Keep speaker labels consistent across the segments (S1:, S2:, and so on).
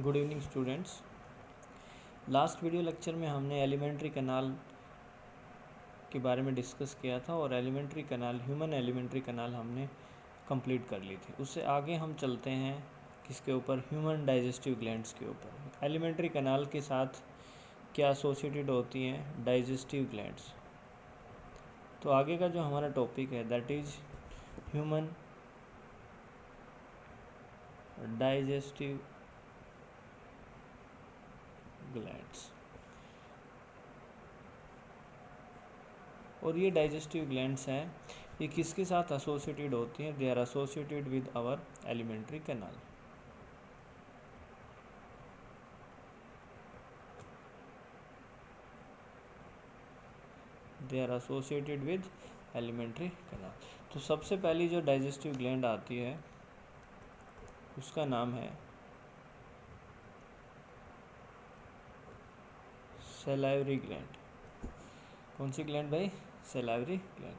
S1: Good evening students. Last video lecture में हमने alimentary canal के बारे में डिस्कस किया था और alimentary canal, human alimentary canal हमने कंप्लीट कर ली थी। उससे आगे हम चलते हैं किसके ऊपर, ह्यूमन डाइजेस्टिव ग्लैंड्स के ऊपर। एलिमेंट्री कैनाल के साथ क्या एसोसिएटेड होती हैं, डाइजेस्टिव ग्लैंड्स। तो आगे का जो हमारा टॉपिक है that is human digestive glands. और ये डाइजेस्टिव ग्लैंड्स हैं, ये किसके साथ एसोसिएटेड होती हैं? They are associated with our alimentary canal. They are associated with alimentary canal. तो सबसे पहली जो डाइजेस्टिव ग्लैंड आती है उसका नाम है सैलाइवरी ग्लैंड। कौन सी ग्लैंड भाई? Salivary gland.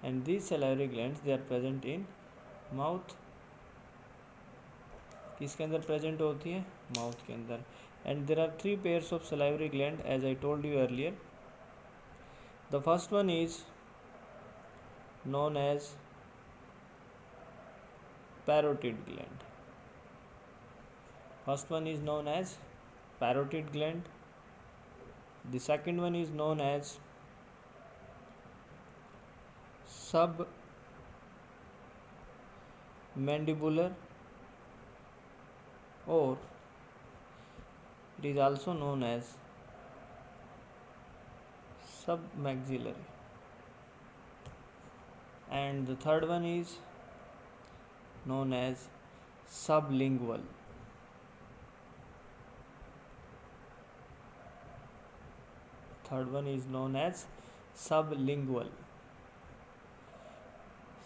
S1: And these salivary glands they are present in mouth. किसके अंदर प्रेजेंट होती है? माउथ के अंदर। And there are 3 pairs of salivary gland as I told you earlier. The first one is known as parotid gland. First one is known as parotid gland. The second one is known as submandibular, or it is also known as submaxillary. And the third one is known as sublingual. Third one is known as sublingual.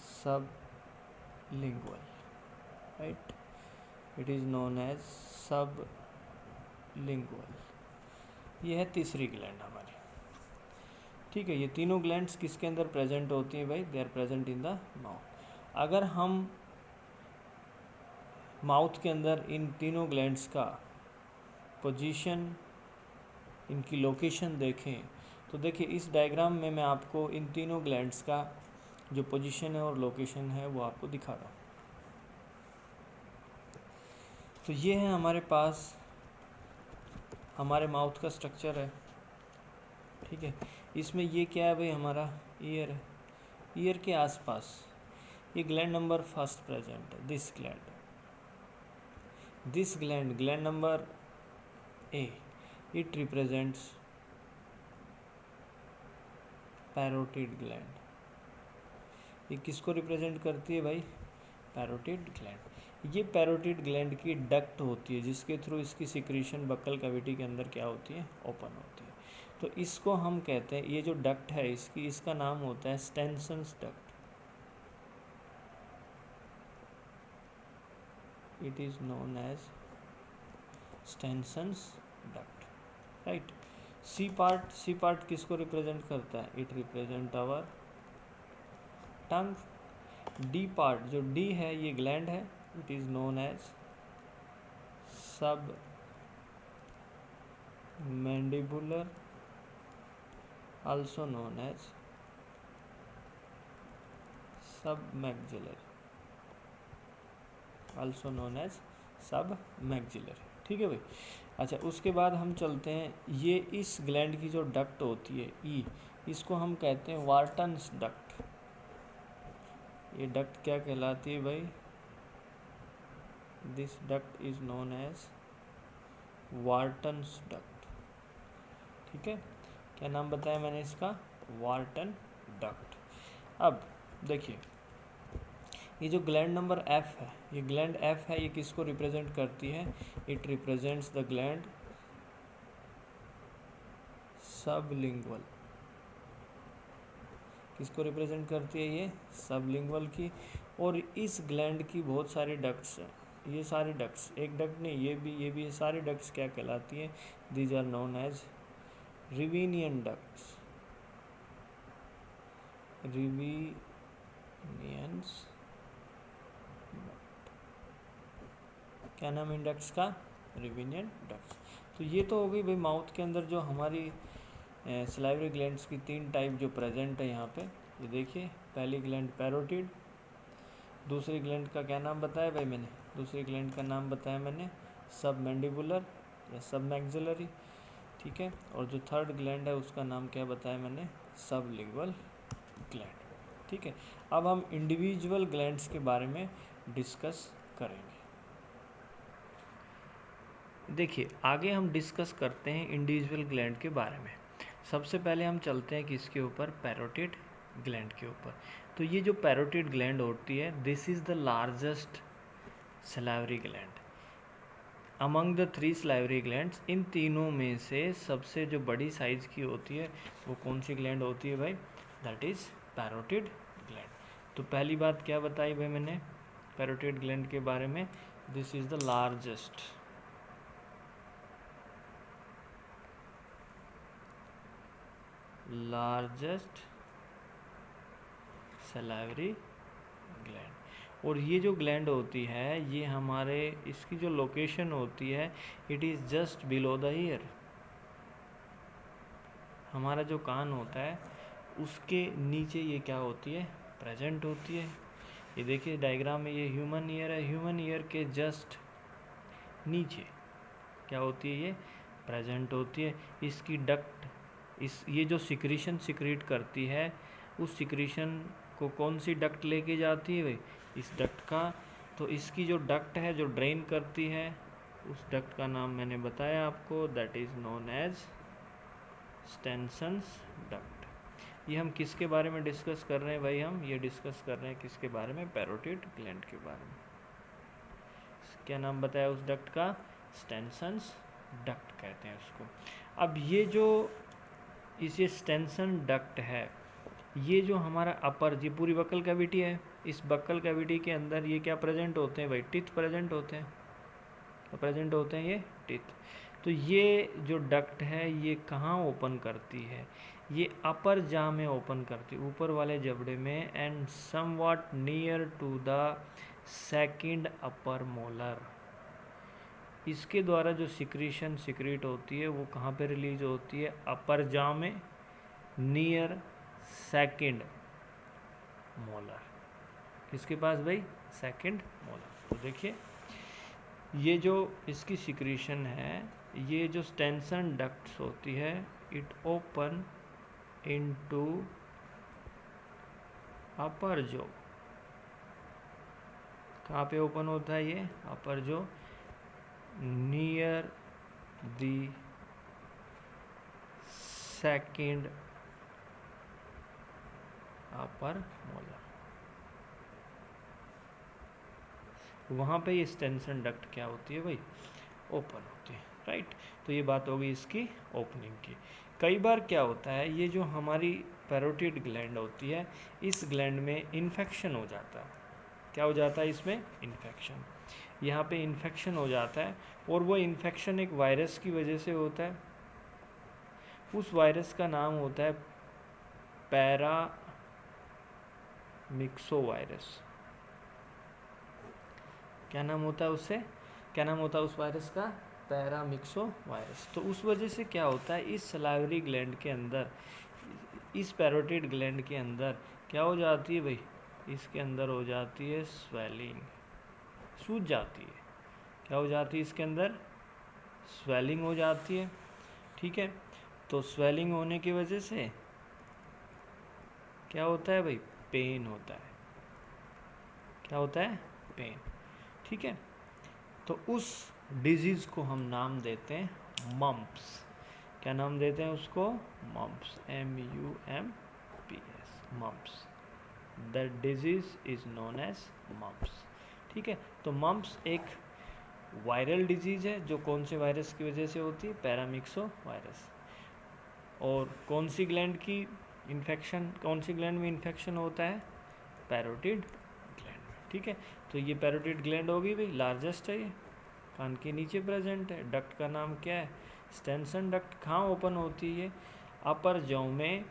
S1: Sublingual, right? It is known as sublingual. ये है तीसरी gland हमारी। ठीक है, ये तीनों glands किसके अंदर प्रेजेंट होती हैं भाई? They are present in the mouth. अगर हम माउथ के अंदर इन तीनों ग्लैंड्स का पोजीशन, इनकी लोकेशन देखें तो देखिए इस डायग्राम में मैं आपको इन तीनों ग्लैंड्स का जो पोजीशन है और लोकेशन है वो आपको दिखा रहा हूँ। तो ये है हमारे पास हमारे माउथ का स्ट्रक्चर है। ठीक है, इसमें ये क्या है भाई? हमारा ईयर है। ईयर के आसपास ये ग्लैंड नंबर फर्स्ट प्रेजेंट है, this gland gland number A, it represents parotid gland. ये किसको रिप्रेजेंट करती है भाई? Parotid gland. ये पैरोटिड ग्लैंड की डक्ट होती है जिसके थ्रू इसकी सिक्रीशन बक्कल कैविटी के अंदर क्या होती है? ओपन होती है। तो इसको हम कहते हैं, ये जो डक्ट है इसका नाम होता है Stensen's duct. It is known as Stensen's duct, right. C part किसको रिप्रेजेंट करता है? It represent our tongue. D part, जो डी है ये ग्लैंड है, it is known as submandibular, also known as submaxillary, also known as submaxillary। ठीक है भाई। अच्छा, उसके बाद हम चलते हैं, ये इस ग्लैंड की जो डक्ट होती है ई, इसको हम कहते हैं वार्टन्स डक्ट। ये डक्ट क्या कहलाती है भाई? This duct is known as Wharton's duct. ठीक है, क्या नाम बताया मैंने इसका? Wharton duct. अब देखिए ये जो ग्लैंड नंबर एफ है, ये ग्लैंड एफ है, ये किसको रिप्रेजेंट करती है? It represents the gland sublingual. किसको रिप्रेजेंट करती है ये? सबलिंगुअल की। और इस ग्लैंड की बहुत सारी डक्ट्स हैं। ये सारी डक्ट्स, एक डक्ट नहीं, ये भी सारी डक्ट्स क्या कहलाती हैं? These are known as Rivinian ducts. Rivinian's duct. क्या नाम है डक्ट्स का? Rivinian ducts. तो ये तो हो गई भाई माउथ के अंदर जो हमारी सलाइवरी ग्लैंड्स की 3 टाइप जो प्रेजेंट है यहाँ पे। ये देखिए, पहली ग्लैंड पैरोटिड, दूसरी ग्लैंड का क्या नाम बताया भाई मैंने, दूसरी ग्लैंड का नाम बताया मैंने सब मैंडिबुलर या सब मैक्सिलरी, ठीक है। और जो थर्ड ग्लैंड है उसका नाम क्या बताया मैंने, सब लिंगुअल ग्लैंड, ठीक है। अब हम इंडिविजुअल ग्लैंड्स के बारे में डिस्कस करेंगे। देखिए, आगे हम डिस्कस करते हैं इंडिविजुअल ग्लैंड के बारे में। सबसे पहले हम चलते हैं किसके ऊपर, पैरोटिड ग्लैंड के ऊपर। तो ये जो पैरोटिड ग्लैंड होती है, this is the largest salivary gland among the 3 salivary glands. इन तीनों में से सबसे जो बड़ी साइज की होती है वो कौन सी ग्लैंड होती है भाई, दैट इज़ पैरोटिड ग्लैंड। तो पहली बात क्या बताई भाई मैंने पैरोटिड ग्लैंड के बारे में, this is the largest salivary gland. और ये जो ग्लैंड होती है, ये हमारे इसकी जो लोकेशन होती है, it is just below the year. हमारा जो कान होता है उसके नीचे ये क्या होती है, प्रेजेंट होती है। ये देखिए डायग्राम में, ये ह्यूमन ईयर है, ह्यूमन ईयर के जस्ट नीचे क्या होती है, ये प्रेजेंट होती है। इसकी डक्ट, ये जो सिक्रीशन सिक्रीट करती है, उस सिक्रीशन को कौन सी डक्ट लेके जाती है भाई, इस डक्ट का। तो इसकी जो डक्ट है जो ड्रेन करती है, उस डक्ट का नाम मैंने बताया आपको, that is known as Stensen's duct. ये हम किसके बारे में डिस्कस कर रहे हैं भाई, हम ये डिस्कस कर रहे हैं किसके बारे में, पैरोटिड ग्लैंड के बारे में। क्या नाम बताया उस डक्ट का, स्टेनसन्स डक्ट कहते हैं उसको। अब ये जो इसे स्टेनसन डक्ट है, ये जो हमारा अपर, ये पूरी बक्कल कैविटी है, इस बक्कल कैविटी के अंदर ये क्या प्रेजेंट होते हैं भाई, टीथ प्रेजेंट होते हैं, प्रेजेंट होते हैं ये टीथ। तो ये जो डक्ट है ये कहाँ ओपन करती है, ये अपर जा में ओपन करती है, ऊपर वाले जबड़े में, and somewhat near to the second upper molar. इसके द्वारा जो सिक्रीशन सिक्रीट होती है वो कहाँ पे रिलीज होती है, अपर जा में, नियर सेकंड मोलर। किसके पास भाई, सेकंड मोलर। तो देखिए, ये जो इसकी सिक्रीशन है, ये जो स्टेनसन डक्ट्स होती है, इट ओपन इनटू अपर जो, कहाँ पे ओपन होता है ये, अपर जो, near the second upper molar. वहाँ पे ये स्टेनसन डक्ट क्या होती है भाई, ओपन होती है, राइट। तो ये बात हो गई इसकी ओपनिंग की। कई बार क्या होता है, ये जो हमारी पैरोटिड ग्लैंड होती है, इस ग्लैंड में इन्फेक्शन हो जाता है। क्या हो जाता है इसमें, इन्फेक्शन। यहाँ पे इन्फेक्शन हो जाता है, और वो इन्फेक्शन एक वायरस की वजह से होता है। उस वायरस का नाम होता है पैरामिक्सो वायरस। क्या नाम होता है उससे, क्या नाम होता है उस वायरस का, पैरामिक्सो वायरस। तो उस वजह से क्या होता है, इस सलाइवरी ग्लैंड के अंदर, इस पैरोटिड ग्लैंड के अंदर क्या हो जाती है भाई, इसके अंदर हो जाती है स्वेलिंग, सूज जाती है। क्या हो जाती है इसके अंदर, स्वेलिंग हो जाती है, ठीक है। तो स्वेलिंग होने की वजह से क्या होता है भाई, पेन होता है। क्या होता है, पेन, ठीक है। तो उस डिजीज़ को हम नाम देते हैं मम्प्स। क्या नाम देते हैं उसको, mumps, MUMPS, mumps. That disease is known as mumps, ठीक है। तो मम्प्स एक वायरल डिजीज़ है, जो कौन से वायरस की वजह से होती है, पैरामिक्सो वायरस। और कौन सी ग्लैंड की इन्फेक्शन, कौन सी ग्लैंड में इन्फेक्शन होता है, पैरोटिड ग्लैंड में, ठीक है। तो ये पैरोटिड ग्लैंड होगी भाई, लार्जेस्ट है, ये कान के नीचे प्रेजेंट है। डक्ट का नाम क्या है, स्टेनसन डक्ट। कहाँ ओपन होती है, अपर जॉ में,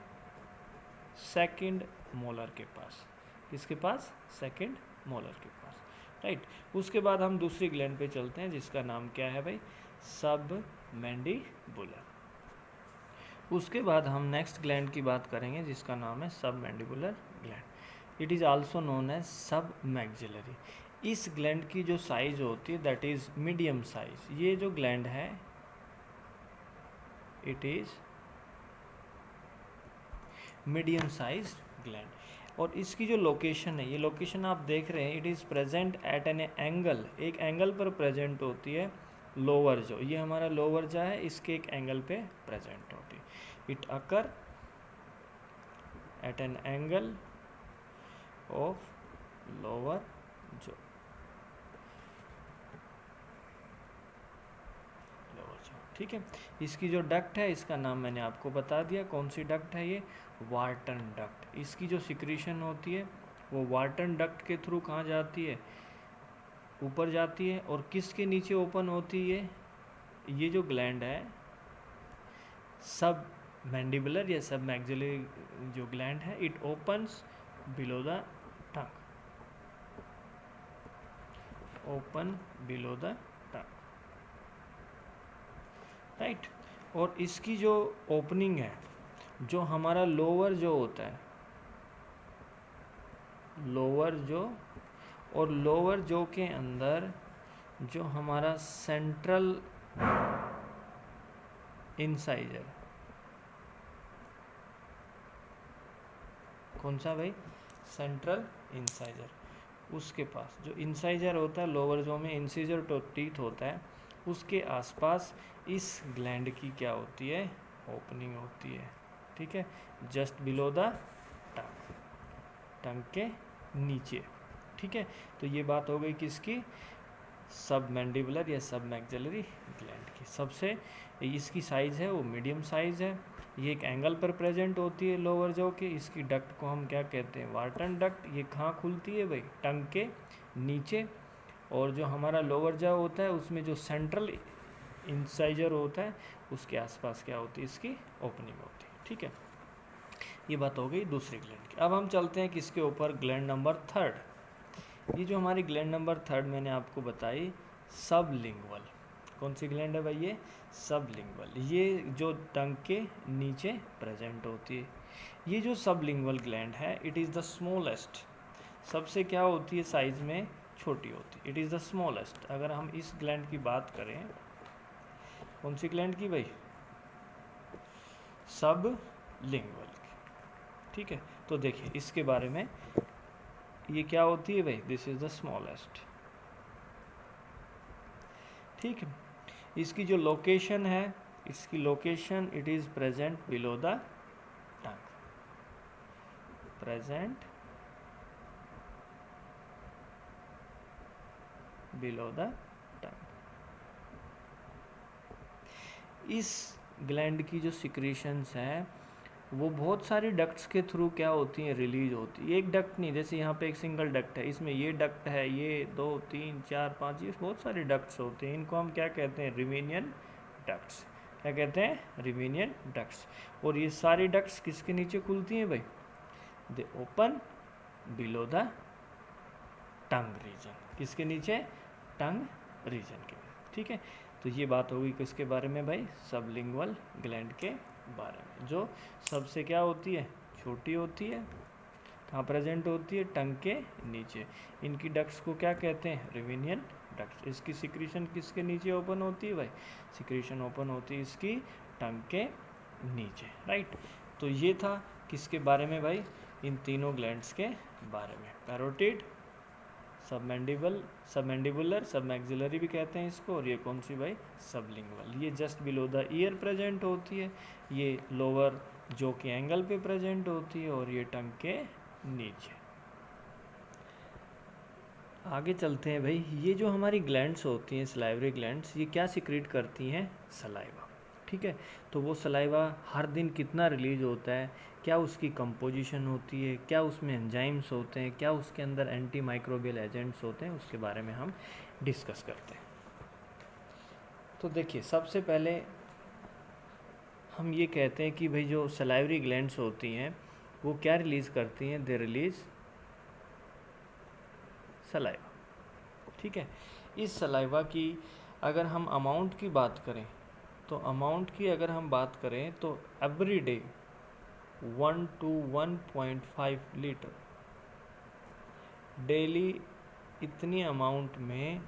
S1: सेकंड मोलर के पास। किसके पास, सेकंड मोलर के पास। राइट। उसके बाद हम दूसरी ग्लैंड पे चलते हैं जिसका नाम क्या है भाई, सब मैंडिबुलर। उसके बाद हम नेक्स्ट ग्लैंड की बात करेंगे जिसका नाम है submandibular gland. It is also known as submaxillary. इस ग्लैंड की जो साइज होती है दैट इज़ मीडियम साइज। ये जो ग्लैंड है it is medium size gland. और इसकी जो लोकेशन है, ये लोकेशन आप देख रहे हैं, it is present at an angle, एक एंगल पर प्रेजेंट होती है लोअर जो, ये हमारा लोअर जो है इसके एक एंगल पे प्रेजेंट होती है। It occur at an angle of lower जो, ठीक है। इसकी जो डक्ट है इसका नाम मैंने आपको बता दिया, कौन सी डक्ट है ये, वार्टन डक्ट। इसकी जो सिक्रीशन होती है वो वार्टन डक्ट के थ्रू कहाँ जाती है, ऊपर जाती है। और किसके नीचे ओपन होती है, ये जो ग्लैंड है सब मैंडिबुलर या सब मैक्सिलरी जो ग्लैंड है, it opens below the tongue, open below the tongue, right. और इसकी जो ओपनिंग है, जो हमारा लोअर जो होता है, लोअर जो, और लोअर जो के अंदर जो हमारा सेंट्रल इंसाइजर, कौन सा भाई, सेंट्रल इंसाइजर, उसके पास जो इंसाइजर होता है लोअर जो में, इंसाइजर तो टीथ होता है, उसके आसपास इस ग्लैंड की क्या होती है, ओपनिंग होती है, ठीक है, जस्ट बिलो द टंग, टंग के नीचे, ठीक है। तो ये बात हो गई किसकी, सब मैंडिबुलर या सब मैक्सिलरी ग्लैंड की। सबसे इसकी साइज़ है वो मीडियम साइज़ है, ये एक एंगल पर प्रेजेंट होती है लोअर जो के। इसकी डक्ट को हम क्या कहते हैं, वार्टन डक्ट। ये कहाँ खुलती है भाई, टंग के नीचे। और जो हमारा लोअर जो होता है उसमें जो सेंट्रल इंसाइजर होता है उसके आसपास क्या होती है, इसकी ओपनिंग होती है, ठीक है। ये बात हो गई दूसरी ग्लैंड की। अब हम चलते हैं किसके ऊपर, ग्लैंड नंबर थर्ड। ये जो हमारी ग्लैंड नंबर थर्ड मैंने आपको बताई, सबलिंगुअल। कौन सी ग्लैंड है भाई ये, सबलिंगुअल। ये जो टंग के नीचे प्रेजेंट होती है। ये जो सबलिंगुअल ग्लैंड है इट इज़ द स्मॉलेस्ट, सबसे क्या होती है साइज में छोटी होती है, इट इज़ द स्मॉलेस्ट। अगर हम इस ग्लैंड की बात करें, कौन सी ग्लैंड की भाई, सबलिंगुअल की, ठीक है। तो देखिए इसके बारे में, ये क्या होती है भाई, दिस इज द स्मॉलेस्ट, ठीक है। इसकी जो लोकेशन है, इसकी location it is present below the tongue, present below the टंग। इस ग्लैंड की जो सिक्रीशंस है वो बहुत सारी डक्ट्स के थ्रू क्या होती हैं, रिलीज होती है। एक डक्ट नहीं, जैसे यहाँ पे एक सिंगल डक्ट है, इसमें ये डक्ट है, ये 2 3 4 5, ये बहुत सारे डक्ट्स होते हैं। इनको हम क्या कहते हैं, रिवेनियन डक्ट्स। क्या कहते हैं, रिवेनियन डक्ट्स। और ये सारी डक्ट्स किसके नीचे खुलती हैं भाई, they open below the tongue region. किसके नीचे, टंग रीजन के, ठीक है। तो ये बात होगी किसके बारे में भाई, सबलिंगुअल ग्लैंड के बारे में, जो सबसे क्या होती है, छोटी होती है, कहाँ प्रेजेंट होती है, टंग के नीचे। इनकी डक्ट्स को क्या कहते हैं, रिवेनियन डक्ट्स। इसकी सिक्रीशन किसके नीचे ओपन होती है भाई, सिक्रीशन ओपन होती है इसकी टंग के नीचे, राइट। तो ये था किसके बारे में भाई, इन तीनों ग्लैंड्स के बारे में, पैरोटिड, सबमैंडिबुलर, सब मैक्सिलरी भी कहते हैं इसको, और ये कौन सी भाई, सबलिंगुअल। ये just below the year present होती है, ये लोअर जो कि एंगल पे प्रेजेंट होती है, और ये टंग के नीचे। आगे चलते हैं भाई। ये जो हमारी ग्लैंड्स होती हैं, सलाइवरी ग्लैंड्स, ये क्या सिक्रीट करती हैं, सलाइवा, ठीक है। तो वो सलाइवा हर दिन कितना रिलीज होता है, क्या उसकी कंपोजिशन होती है, क्या उसमें एंजाइम्स होते हैं, क्या उसके अंदर एंटी माइक्रोबियल एजेंट्स होते हैं, उसके बारे में हम डिस्कस करते हैं। तो देखिए सबसे पहले हम ये कहते हैं कि भाई जो सलाइवरी ग्लैंड्स होती हैं वो क्या रिलीज़ करती हैं, दे रिलीज़ सलाइवा, ठीक है। इस सलाइवा की अगर हम अमाउंट की बात करें तो अमाउंट की अगर हम बात करें तो every day 1 to 1.5 litre daily इतनी अमाउंट में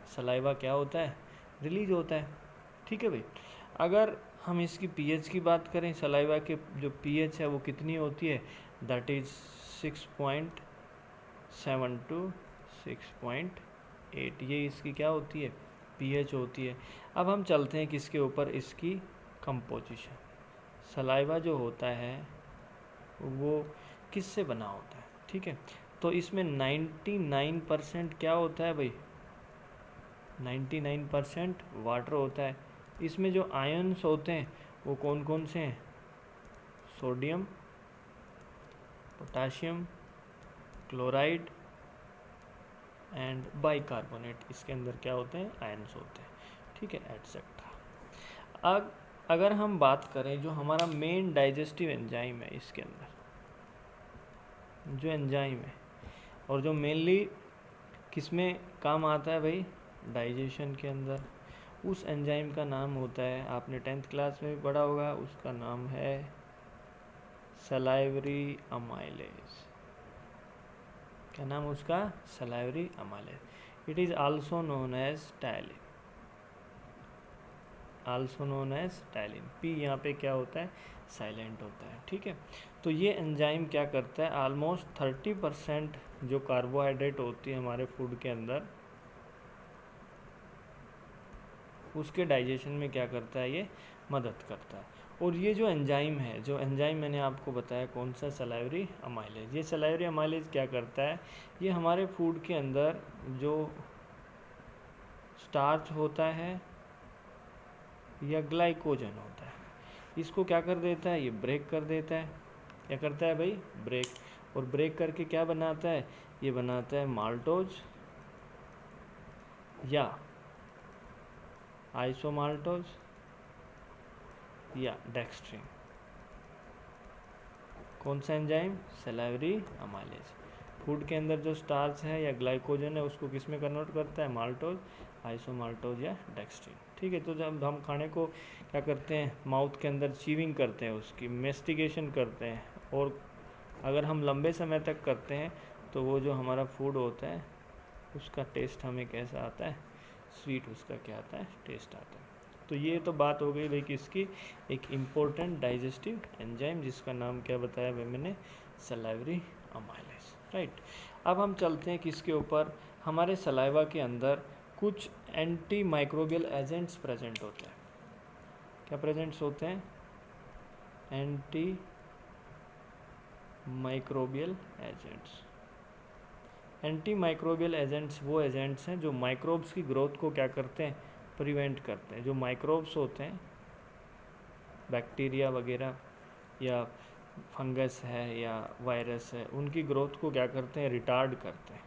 S1: सलाइवा क्या होता है, रिलीज होता है। ठीक है भाई। अगर हम इसकी पीएच की बात करें, सलाइवा के जो पीएच है वो कितनी होती है, दैट इज 6.7 to 6.8, ये इसकी क्या होती है, पीएच होती है। अब हम चलते हैं किसके ऊपर, इसकी कंपोजिशन। सलाइवा जो होता है वो किससे बना होता है, ठीक है। तो इसमें 99% क्या होता है भाई, 99% वाटर होता है। इसमें जो आयन्स होते हैं वो कौन कौन से हैं, sodium, potassium, chloride and bicarbonate, इसके अंदर क्या होते हैं, आयन्स होते हैं, ठीक है, एटसेट्रा। अब अगर हम बात करें जो हमारा मेन डाइजेस्टिव एंजाइम है, इसके अंदर जो एंजाइम है और जो मेनली किसमें काम आता है भाई, डाइजेशन के अंदर, उस एंजाइम का नाम होता है, आपने 10th क्लास में भी पढ़ा होगा, उसका नाम है सलाइवरी अमाइलेज। क्या नाम उसका, salivary amylase. It is also known as ptyalin, also known as ptyalin. पी यहाँ पे क्या होता है, साइलेंट होता है, ठीक है। तो ये एंजाइम क्या करता है, ऑलमोस्ट 30% जो कार्बोहाइड्रेट होती है हमारे फूड के अंदर, उसके डाइजेशन में क्या करता है, ये मदद करता है। और ये जो एंजाइम है, जो एंजाइम मैंने आपको बताया कौन सा, सलाइवरी अमाइलेज। ये सलाइवरी अमाइलेज क्या करता है, ये हमारे फूड के अंदर जो स्टार्च होता है या ग्लाइकोजन होता है, इसको क्या कर देता है, ये ब्रेक कर देता है। क्या करता है भाई, ब्रेक। और ब्रेक करके क्या बनाता है, ये बनाता है माल्टोज या आइसोमाल्टोज या डेक्स्ट्रिन। कौन सा एंजाइम, सलाइवरी अमाइलेज। फूड के अंदर जो स्टार्च है या ग्लाइकोजन है उसको किस में कन्वर्ट करता है, माल्टोज, आइसोमाल्टोज या डेक्स्ट्रिन, ठीक है। तो जब हम खाने को क्या करते हैं, माउथ के अंदर चीविंग करते हैं, उसकी मेस्टिगेशन करते हैं, और अगर हम लंबे समय तक करते हैं तो वो जो हमारा फूड होता है उसका टेस्ट हमें कैसा आता है, स्वीट उसका क्या आता है, टेस्ट आता है। तो ये तो बात हो गई भाई किसकी, एक इम्पोर्टेंट डाइजेस्टिव एंजाइम जिसका नाम क्या बताया भाई मैंने, सलाइवरी अमाइलेज, राइट। अब हम चलते हैं किसके ऊपर, हमारे सलाइवा के अंदर कुछ एंटी माइक्रोबियल एजेंट्स प्रेजेंट होते हैं। क्या प्रेजेंट्स होते हैं, anti microbial agents. Anti microbial agents वो एजेंट्स हैं जो माइक्रोब्स की ग्रोथ को क्या करते हैं, प्रिवेंट करते हैं। जो माइक्रोब्स होते हैं, बैक्टीरिया वगैरह या फंगस है या वायरस है, उनकी ग्रोथ को क्या करते हैं, रिटार्ड करते हैं,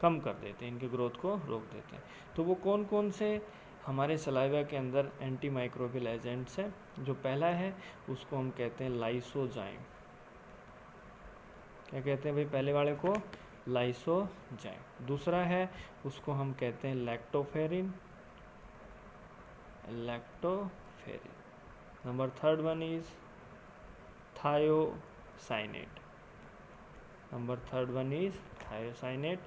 S1: कम कर देते हैं, इनकी ग्रोथ को रोक देते हैं। तो वो कौन कौन से हमारे सलाइवा के अंदर एंटी माइक्रोबियल एजेंट्स हैं, जो पहला है उसको हम कहते हैं लाइसोजाइम। क्या कहते हैं भाई पहले वाले को, लाइसोजाइम। दूसरा है उसको हम कहते हैं lactoferrin, lactoferrin. Number third one is thiocyanate, number third one is thiocyanate,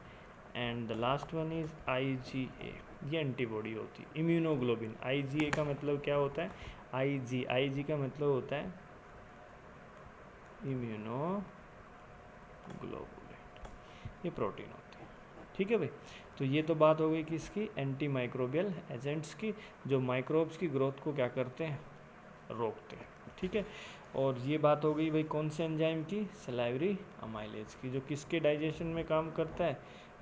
S1: and the last one is IgA। ये एंटीबॉडी होती है, इम्यूनोग्लोबिन। IgA का मतलब क्या होता है, IG का मतलब होता है इम्यूनोग्लोबुलेट, ये प्रोटीन होती है, ठीक है भाई। तो ये तो बात हो गई किसकी, एंटी माइक्रोबियल एजेंट्स की, जो माइक्रोब्स की ग्रोथ को क्या करते हैं, रोकते हैं, ठीक है। और ये बात हो गई भाई कौन से एंजाइम की, सलाइवरी अमाइलेज की, जो किसके डाइजेशन में काम करता है,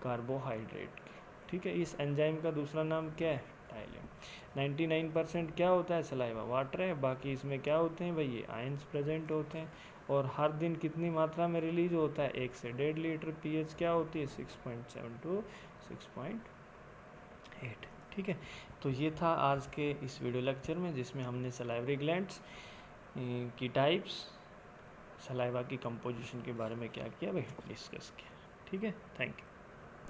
S1: कार्बोहाइड्रेट की, ठीक है। इस एंजाइम का दूसरा नाम क्या है, टाइलिन। 99% क्या होता है, सलाइवा वाटर है, बाकी इसमें क्या होते हैं भाई, ये आयंस प्रेजेंट होते हैं। और हर दिन कितनी मात्रा में रिलीज होता है, 1 से 1.5 लीटर। पीएच क्या होती है, 6.7 to 6.8, ठीक है। तो ये था आज के इस वीडियो लेक्चर में, जिसमें हमने सलाइवरी ग्लैंड्स की टाइप्स, सलाइवा की कंपोजिशन के बारे में क्या किया भाई, डिस्कस किया, ठीक है। Thank you.